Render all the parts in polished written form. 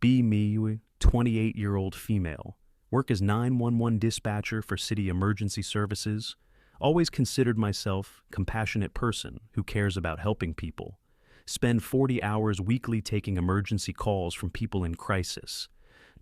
B. Me, 28-year-old female. Work as 911 dispatcher for city emergency services. Always considered myself compassionate person who cares about helping people. Spend 40 hours weekly taking emergency calls from people in crisis.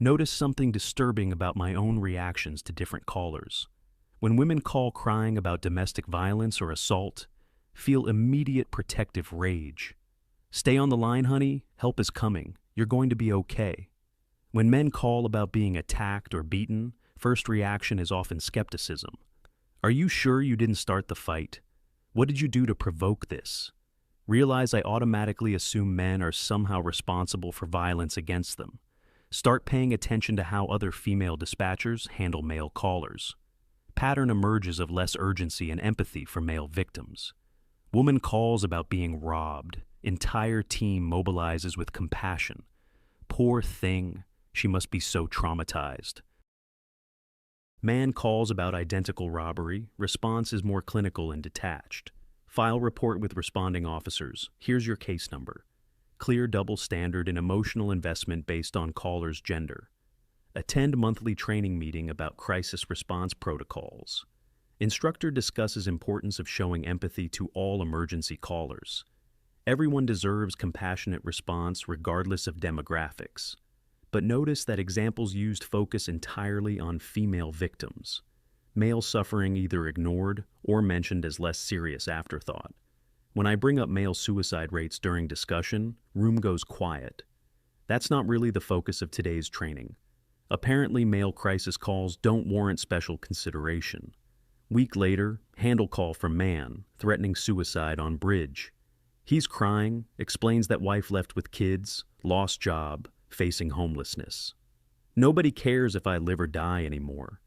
Notice something disturbing about my own reactions to different callers. When women call crying about domestic violence or assault, feel immediate protective rage. Stay on the line, honey. Help is coming. You're going to be okay. When men call about being attacked or beaten, first reaction is often skepticism. Are you sure you didn't start the fight? What did you do to provoke this? Realize I automatically assume men are somehow responsible for violence against them. Start paying attention to how other female dispatchers handle male callers. Pattern emerges of less urgency and empathy for male victims. Woman calls about being robbed. Entire team mobilizes with compassion. Poor thing, she must be so traumatized. Man calls about identical robbery. Response is more clinical and detached. File report with responding officers. Here's your case number. Clear double standard and emotional investment based on caller's gender. Attend monthly training meeting about crisis response protocols. Instructor discusses importance of showing empathy to all emergency callers. Everyone deserves compassionate response regardless of demographics. But notice that examples used focus entirely on female victims. Male suffering either ignored or mentioned as less serious afterthought. When I bring up male suicide rates during discussion, room goes quiet. That's not really the focus of today's training. Apparently, male crisis calls don't warrant special consideration. Week later, handle call from man, threatening suicide on bridge. He's crying, explains that wife left with kids, lost job, facing homelessness. Nobody cares if I live or die anymore.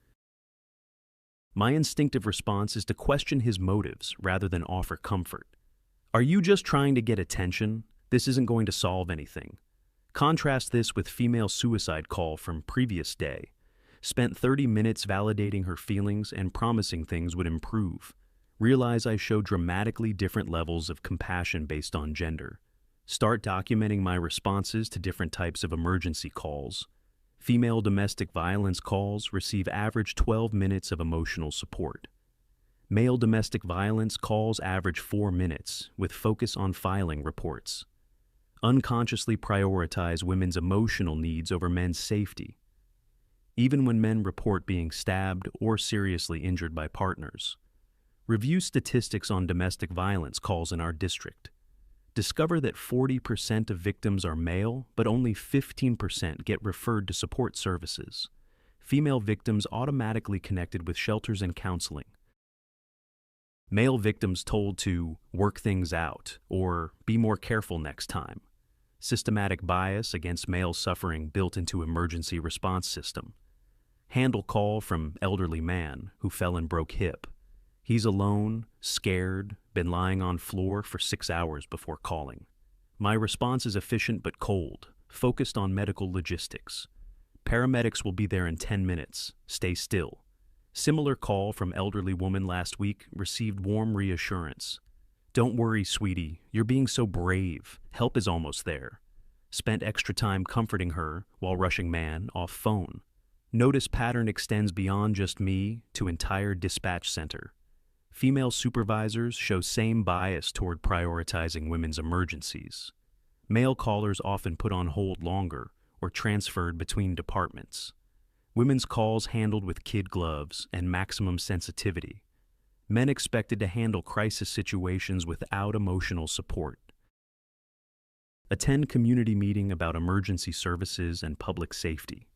My instinctive response is to question his motives rather than offer comfort. Are you just trying to get attention? This isn't going to solve anything. Contrast this with female suicide call from previous day. Spent 30 minutes validating her feelings and promising things would improve. Realize I show dramatically different levels of compassion based on gender. Start documenting my responses to different types of emergency calls. Female domestic violence calls receive average 12 minutes of emotional support. Male domestic violence calls average 4 minutes, with focus on filing reports. Unconsciously prioritize women's emotional needs over men's safety. Even when men report being stabbed or seriously injured by partners. Review statistics on domestic violence calls in our district. Discover that 40% of victims are male, but only 15% get referred to support services. Female victims automatically connected with shelters and counseling. Male victims told to work things out or be more careful next time. Systematic bias against male suffering built into emergency response system. Handle call from elderly man who fell and broke hip. He's alone, scared, been lying on floor for 6 hours before calling. My response is efficient but cold, focused on medical logistics. Paramedics will be there in 10 minutes. Stay still. Similar call from elderly woman last week received warm reassurance. Don't worry, sweetie. You're being so brave. Help is almost there. Spent extra time comforting her while rushing man off phone. Notice pattern extends beyond just me to entire dispatch center. Female supervisors show same bias toward prioritizing women's emergencies. Male callers often put on hold longer or transferred between departments. Women's calls handled with kid gloves and maximum sensitivity. Men expected to handle crisis situations without emotional support. Attend community meeting about emergency services and public safety.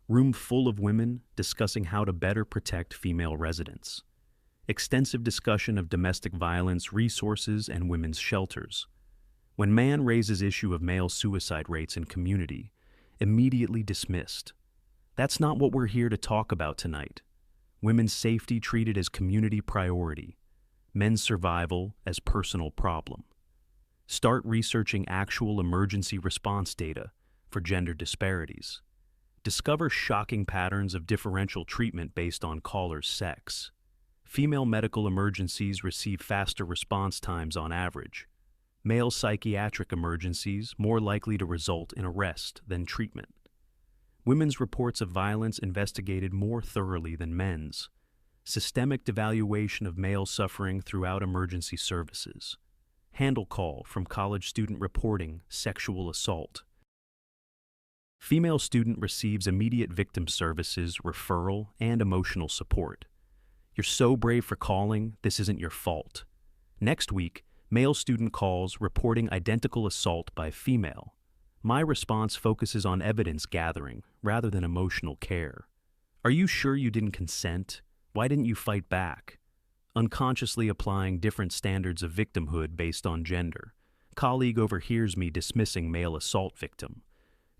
Room full of women discussing how to better protect female residents. Extensive discussion of domestic violence resources and women's shelters. When man raises issue of male suicide rates in community, immediately dismissed. That's not what we're here to talk about tonight. Women's safety treated as community priority. Men's survival as personal problem. Start researching actual emergency response data for gender disparities. Discover shocking patterns of differential treatment based on caller's sex. Female medical emergencies receive faster response times on average. Male psychiatric emergencies more likely to result in arrest than treatment. Women's reports of violence investigated more thoroughly than men's. Systemic devaluation of male suffering throughout emergency services. Handle call from college student reporting sexual assault. Female student receives immediate victim services, referral, and emotional support. You're so brave for calling, this isn't your fault. Next week, male student calls reporting identical assault by female. My response focuses on evidence gathering rather than emotional care. Are you sure you didn't consent? Why didn't you fight back? Unconsciously applying different standards of victimhood based on gender. Colleague overhears me dismissing male assault victim.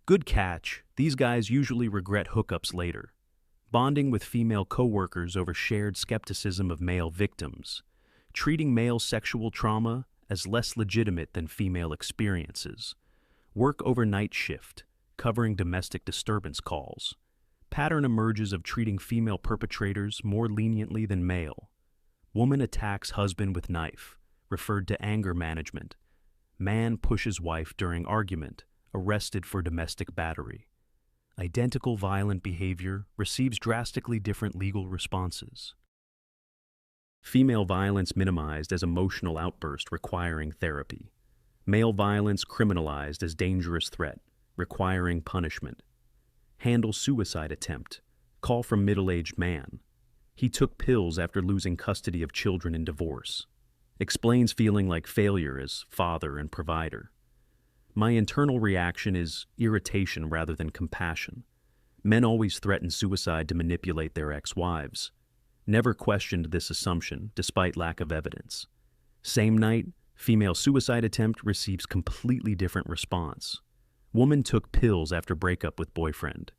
Good catch, these guys usually regret hookups later. Bonding with female coworkers over shared skepticism of male victims. Treating male sexual trauma as less legitimate than female experiences. Work overnight shift, covering domestic disturbance calls. Pattern emerges of treating female perpetrators more leniently than male. Woman attacks husband with knife, referred to anger management. Man pushes wife during argument, arrested for domestic battery. Identical violent behavior receives drastically different legal responses. Female violence minimized as emotional outburst requiring therapy. Male violence criminalized as dangerous threat, requiring punishment. Handle suicide attempt. Call from middle-aged man. He took pills after losing custody of children in divorce. Explains feeling like failure as father and provider. My internal reaction is irritation rather than compassion. Men always threaten suicide to manipulate their ex-wives. Never questioned this assumption, despite lack of evidence. Same night, female suicide attempt receives completely different response. Woman took pills after breakup with boyfriend.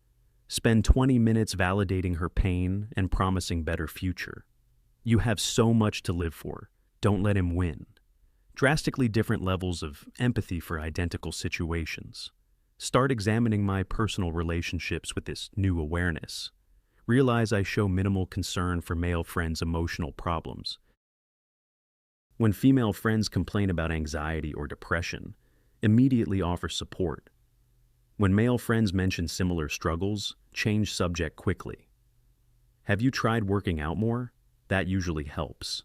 Spend 20 minutes validating her pain and promising better future. You have so much to live for. Don't let him win. Drastically different levels of empathy for identical situations. Start examining my personal relationships with this new awareness. Realize I show minimal concern for male friends' emotional problems. When female friends complain about anxiety or depression, immediately offer support. When male friends mention similar struggles, change subject quickly. Have you tried working out more? That usually helps.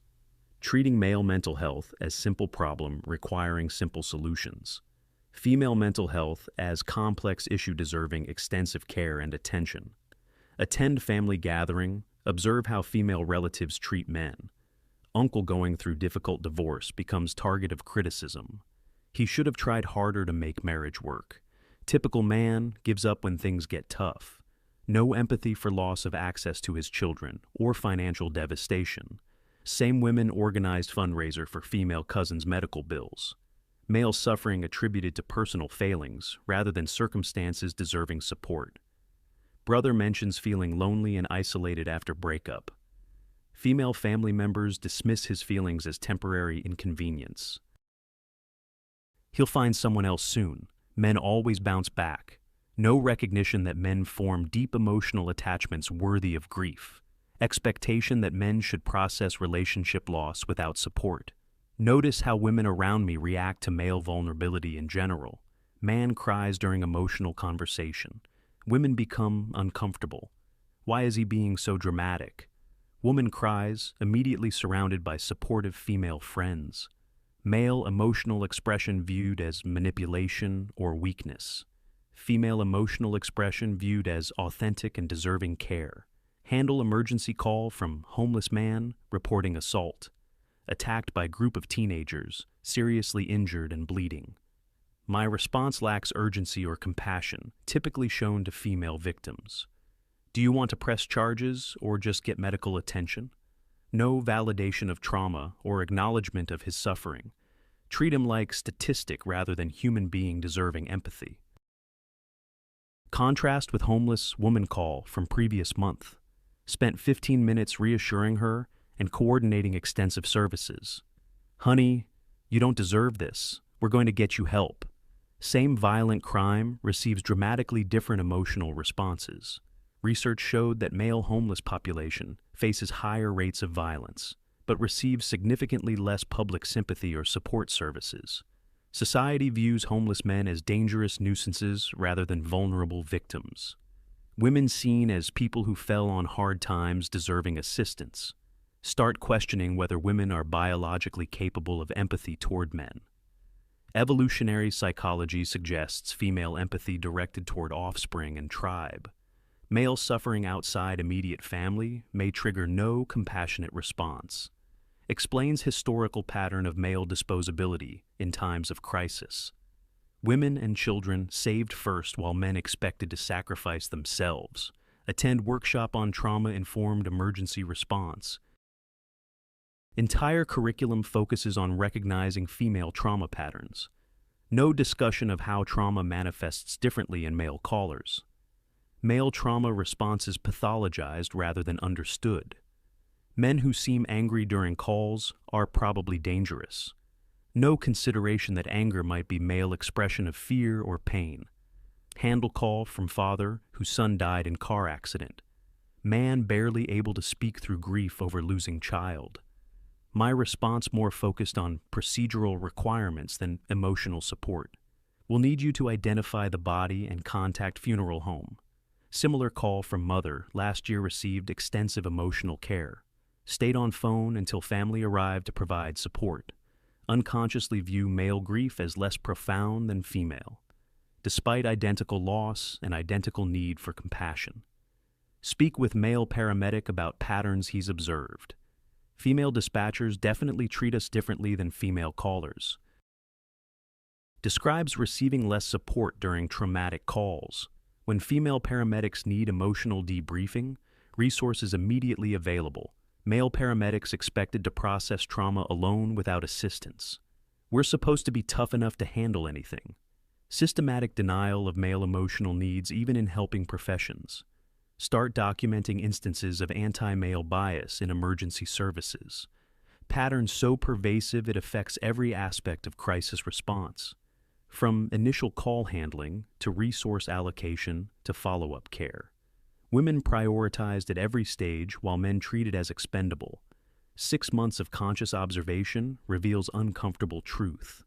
Treating male mental health as simple problem requiring simple solutions. Female mental health as complex issue deserving extensive care and attention. Attend family gathering, observe how female relatives treat men. Uncle going through difficult divorce becomes target of criticism. He should have tried harder to make marriage work. Typical man gives up when things get tough. No empathy for loss of access to his children or financial devastation. Same women organized fundraiser for female cousin's medical bills. Male suffering attributed to personal failings rather than circumstances deserving support. Brother mentions feeling lonely and isolated after breakup. Female family members dismiss his feelings as temporary inconvenience. He'll find someone else soon. Men always bounce back. No recognition that men form deep emotional attachments worthy of grief. Expectation that men should process relationship loss without support. Notice how women around me react to male vulnerability in general. Man cries during emotional conversation. Women become uncomfortable. Why is he being so dramatic? Woman cries, immediately surrounded by supportive female friends. Male emotional expression viewed as manipulation or weakness. Female emotional expression viewed as authentic and deserving care. Handle emergency call from homeless man reporting assault. Attacked by group of teenagers, seriously injured and bleeding. My response lacks urgency or compassion, typically shown to female victims. Do you want to press charges or just get medical attention? No validation of trauma or acknowledgement of his suffering. Treat him like statistic rather than human being deserving empathy. Contrast with homeless woman call from previous month. Spent 15 minutes reassuring her and coordinating extensive services. Honey, you don't deserve this. We're going to get you help. Same violent crime receives dramatically different emotional responses. Research showed that male homeless population faces higher rates of violence, but receives significantly less public sympathy or support services. Society views homeless men as dangerous nuisances rather than vulnerable victims. Women seen as people who fell on hard times deserving assistance. Start questioning whether women are biologically capable of empathy toward men. Evolutionary psychology suggests female empathy directed toward offspring and tribe. Male suffering outside immediate family may trigger no compassionate response. Explains historical pattern of male disposability in times of crisis. Women and children saved first while men expected to sacrifice themselves. Attend workshop on trauma-informed emergency response. Entire curriculum focuses on recognizing female trauma patterns. No discussion of how trauma manifests differently in male callers. Male trauma responses pathologized rather than understood. Men who seem angry during calls are probably dangerous. No consideration that anger might be male expression of fear or pain. Handle call from father whose son died in car accident. Man barely able to speak through grief over losing child. My response more focused on procedural requirements than emotional support. Will need you to identify the body and contact funeral home. Similar call from mother last year received extensive emotional care. Stayed on phone until family arrived to provide support. Unconsciously view male grief as less profound than female, despite identical loss and identical need for compassion. Speak with male paramedic about patterns he's observed. Female dispatchers definitely treat us differently than female callers. Describes receiving less support during traumatic calls. When female paramedics need emotional debriefing, resources immediately available. Male paramedics expected to process trauma alone without assistance. We're supposed to be tough enough to handle anything. Systematic denial of male emotional needs even in helping professions. Start documenting instances of anti-male bias in emergency services. Patterns so pervasive it affects every aspect of crisis response. From initial call handling to resource allocation to follow-up care. Women prioritized at every stage while men treated as expendable. 6 months of conscious observation reveals uncomfortable truth.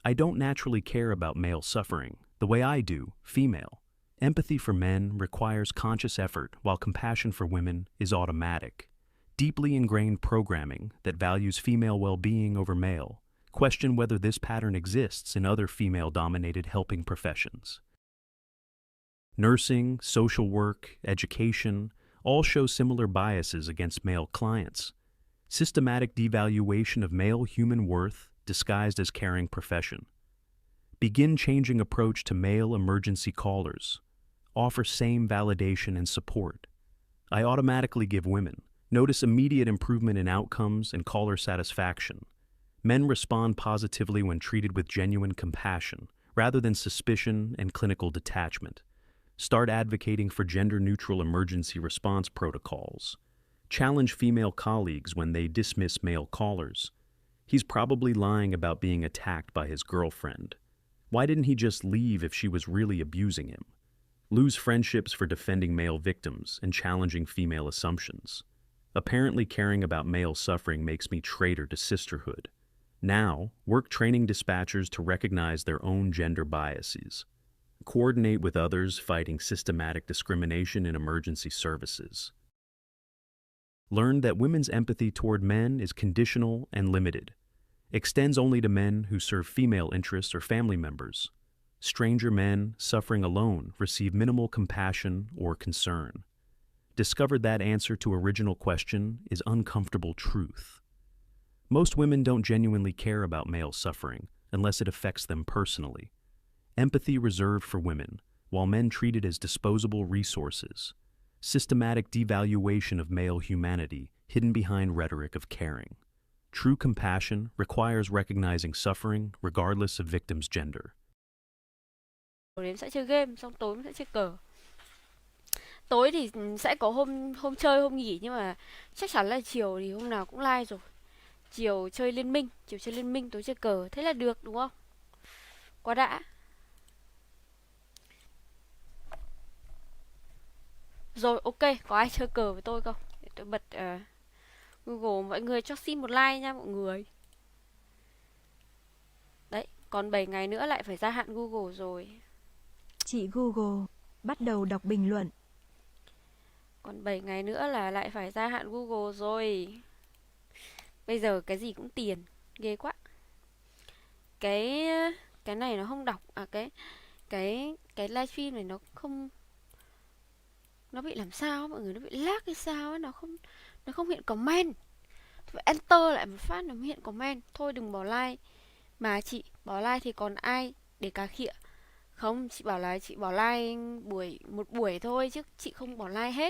I don't naturally care about male suffering, the way I do, female. Empathy for men requires conscious effort, while compassion for women is automatic. Deeply ingrained programming that values female well-being over male. Question whether this pattern exists in other female-dominated helping professions. Nursing, social work, education, all show similar biases against male clients. Systematic devaluation of male human worth disguised as caring profession. Begin changing approach to male emergency callers. Offer same validation and support. I automatically give women. Notice immediate improvement in outcomes and caller satisfaction. Men respond positively when treated with genuine compassion, rather than suspicion and clinical detachment. Start advocating for gender-neutral emergency response protocols. Challenge female colleagues when they dismiss male callers. He's probably lying about being attacked by his girlfriend. Why didn't he just leave if she was really abusing him? Lose friendships for defending male victims and challenging female assumptions. Apparently caring about male suffering makes me traitor to sisterhood. Now, work training dispatchers to recognize their own gender biases. Coordinate with others fighting systematic discrimination in emergency services. Learn that women's empathy toward men is conditional and limited. Extends only to men who serve female interests or family members. Stranger men suffering alone receive minimal compassion or concern. Discovered that answer to original question is uncomfortable truth. Most women don't genuinely care about male suffering unless it affects them personally. Empathy reserved for women, while men treated as disposable resources. Systematic devaluation of male humanity hidden behind rhetoric of caring. True compassion requires recognizing suffering regardless of victim's gender. Em sẽ chơi game, xong tối em sẽ chơi cờ. Tối thì sẽ có hôm chơi hôm nghỉ, nhưng mà chắc chắn là chiều thì hôm nào cũng live rồi. Chiều chơi liên minh, tối chơi cờ, thế là được đúng không? Quá đã. Rồi, ok, có ai chơi cờ với tôi không? Để tôi bật Google, mọi người cho xin một like nha mọi người. Đấy, Còn 7 ngày nữa lại phải gia hạn Google rồi. Chị Google, bắt đầu đọc bình luận. Còn 7 ngày nữa là lại phải gia hạn Google rồi. Bây giờ cái gì cũng tiền, ghê quá. Cái cái này nó không đọc cái livestream này nó không, nó bị làm sao mọi người, nó bị lag hay sao ấy, nó không hiện comment. Phải enter lại một phát nó mới hiện comment. Thôi đừng bỏ like. Mà chị bỏ like thì còn ai để cà khịa. Không, chị bảo là chị bỏ like một buổi thôi chứ chị không bỏ like hết.